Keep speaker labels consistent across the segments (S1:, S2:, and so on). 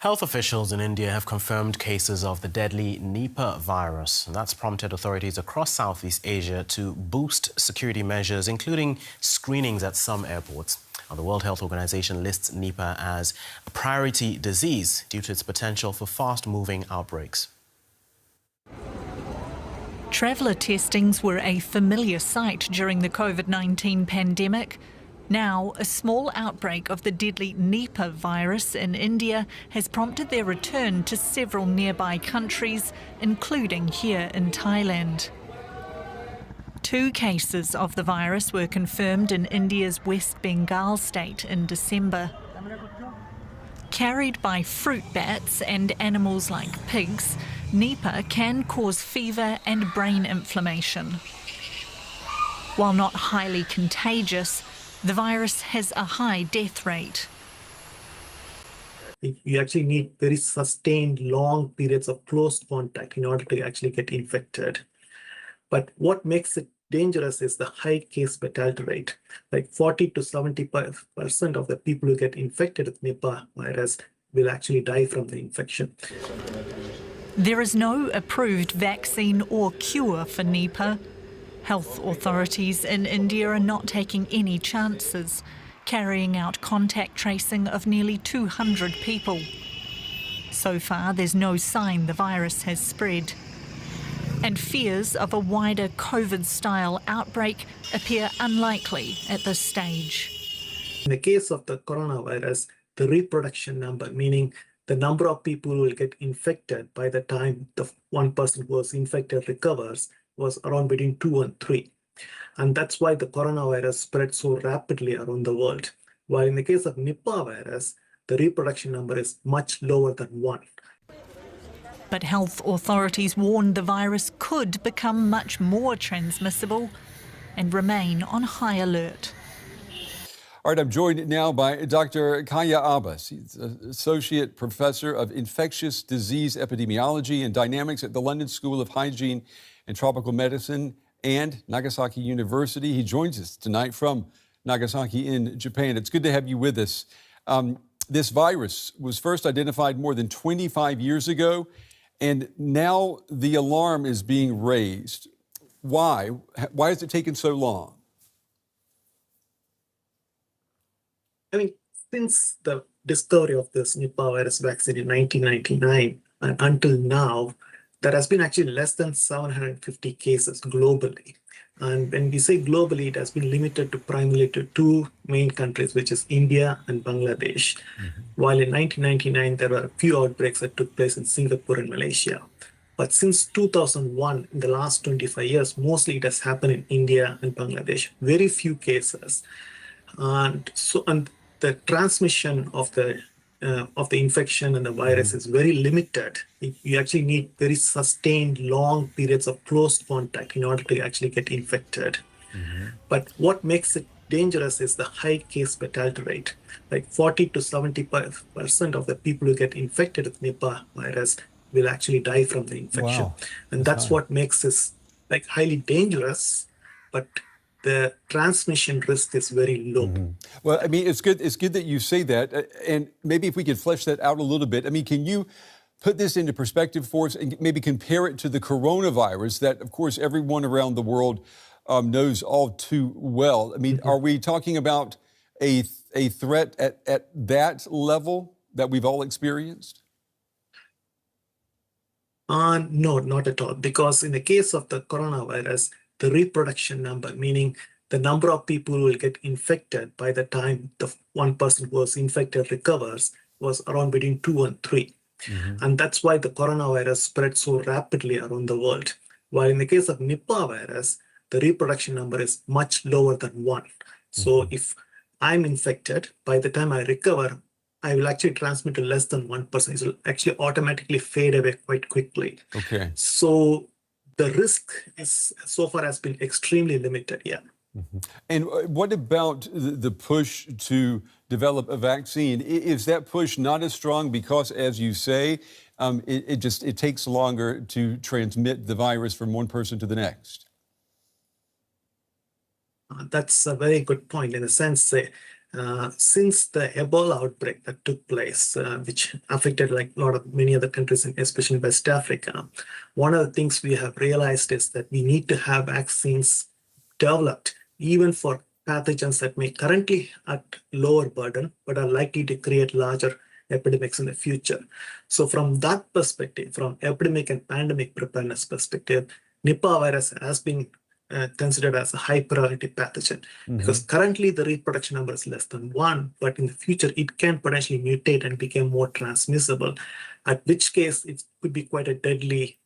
S1: Health officials in India have confirmed cases of the deadly NIPAH virus. And that's prompted authorities across Southeast Asia to boost security measures, including screenings at some airports. Now, the World Health Organization lists NIPAH as a priority disease due to its potential for fast-moving outbreaks.
S2: Traveller testings were a familiar sight during the COVID-19 pandemic. Now, a small outbreak of the deadly NIPAH virus in India has prompted their return to several nearby countries, including here in Thailand. 2 cases of the virus were confirmed in India's West Bengal state in December. Carried by fruit bats and animals like pigs, NIPAH can cause fever and brain inflammation. While not highly contagious, the virus has a high death rate.
S3: You actually need very sustained long periods of close contact in order to actually get infected. But what makes it dangerous is the high case fatality rate. Like 40 to 75% of the people who get infected with NIPAH virus will actually die from the infection.
S2: There is no approved vaccine or cure for NIPAH. Health authorities in India are not taking any chances, carrying out contact tracing of nearly 200 people. So far, there's no sign the virus has spread. And fears of a wider COVID-style outbreak appear unlikely at this stage.
S3: In the case of the coronavirus, the reproduction number, meaning the number of people who will get infected by the time the one person who was infected recovers, was around between 2 and 3. And that's why the coronavirus spread so rapidly around the world. While in the case of NIPAH virus, the reproduction number is much lower than 1.
S2: But health authorities warned the virus could become much more transmissible and remain on high alert.
S4: All right, I'm joined now by Dr. Kaya Abbas. He's Associate Professor of Infectious Disease Epidemiology and Dynamics at the London School of Hygiene and Tropical Medicine and Nagasaki University. He joins us tonight from Nagasaki in Japan. It's good to have you with us. This virus was first identified more than 25 years ago, and now the alarm is being raised. Why? Why has it taken so long?
S3: I mean, since the discovery of this NIPAH virus vaccine in 1999 and until now, there has been actually less than 750 cases globally. And when we say globally, it has been limited to primarily to 2 main countries, which is India and Bangladesh. While in 1999, there were a few outbreaks that took place in Singapore and Malaysia. But since 2001, in the last 25 years, mostly it has happened in India and Bangladesh. Very few cases. And the transmission of the infection and the virus is very limited. You actually need very sustained long periods of close contact in order to actually get infected. But what makes it dangerous is the high case fatality rate. Like 40 to 75% of the people who get infected with NIPAH virus will actually die from the infection.
S4: Wow.
S3: And that's what makes this like highly dangerous, but the transmission risk is very low.
S4: Well, I mean, it's good that you say that. And maybe if we could flesh that out a little bit. I mean, can you put this into perspective for us and maybe compare it to the coronavirus that, of course, everyone around the world knows all too well? I mean, are we talking about a threat at that level that we've all experienced?
S3: No, not at all. Because in the case of the coronavirus, the reproduction number, meaning the number of people who will get infected by the time the one person who was infected recovers, was around between 2 and 3. And that's why the coronavirus spread so rapidly around the world. While in the case of NIPAH virus, the reproduction number is much lower than 1. So if I'm infected, by the time I recover, I will actually transmit to less than 1%. It will actually automatically fade away quite quickly.
S4: Okay.
S3: So the risk is so far has been extremely limited,
S4: And what about the push to develop a vaccine? Is that push not as strong because, as you say, it takes longer to transmit the virus from one person to the next?
S3: That's a very good point in the sense Since the Ebola outbreak that took place, which affected like many other countries, especially in West Africa, one of the things we have realized is that we need to have vaccines developed even for pathogens that may currently at lower burden, but are likely to create larger epidemics in the future. So from that perspective, from epidemic and pandemic preparedness perspective, Nipah virus has been considered as a high priority pathogen because currently the reproduction number is less than 1, but in the future it can potentially mutate and become more transmissible, at which case it could be quite a deadly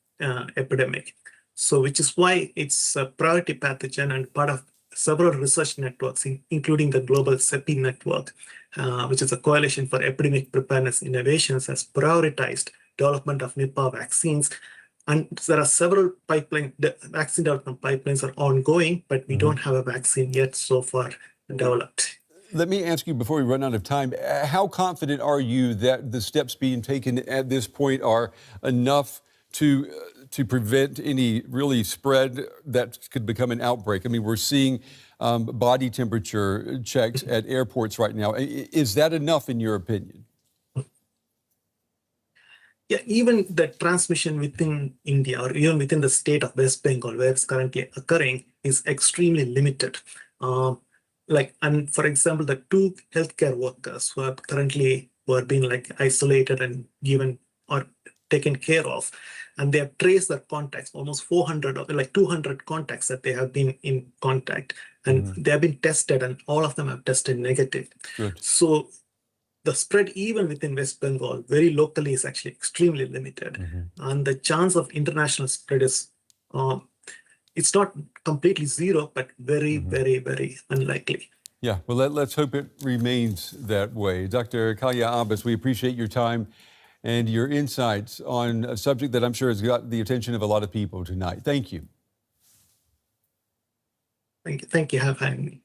S3: epidemic. So which is why it's a priority pathogen and part of several research networks, including the global CEPI network, which is a coalition for epidemic preparedness innovations, has prioritized development of Nipah vaccines. And there are several vaccine development pipelines are ongoing, but we don't have a vaccine yet so far developed.
S4: Let me ask you before we run out of time, how confident are you that the steps being taken at this point are enough to prevent any really spread that could become an outbreak? I mean, we're seeing body temperature checks at airports right now. Is that enough in your opinion?
S3: Yeah, even the transmission within India or even within the state of West Bengal, where it's currently occurring, is extremely limited. And for example, the 2 healthcare workers who are being isolated and given or taken care of, and they have traced their contacts, almost 400 or 200 contacts that they have been in contact, and they have been tested, and all of them have tested negative.
S4: Good.
S3: So the spread even within West Bengal, very locally, is actually extremely limited. And the chance of international spread is, it's not completely zero, but very, very, very unlikely.
S4: Yeah, well, let's hope it remains that way. Dr. Kanya Abbas, we appreciate your time and your insights on a subject that I'm sure has got the attention of a lot of people tonight. Thank you.
S3: Thank you for having me.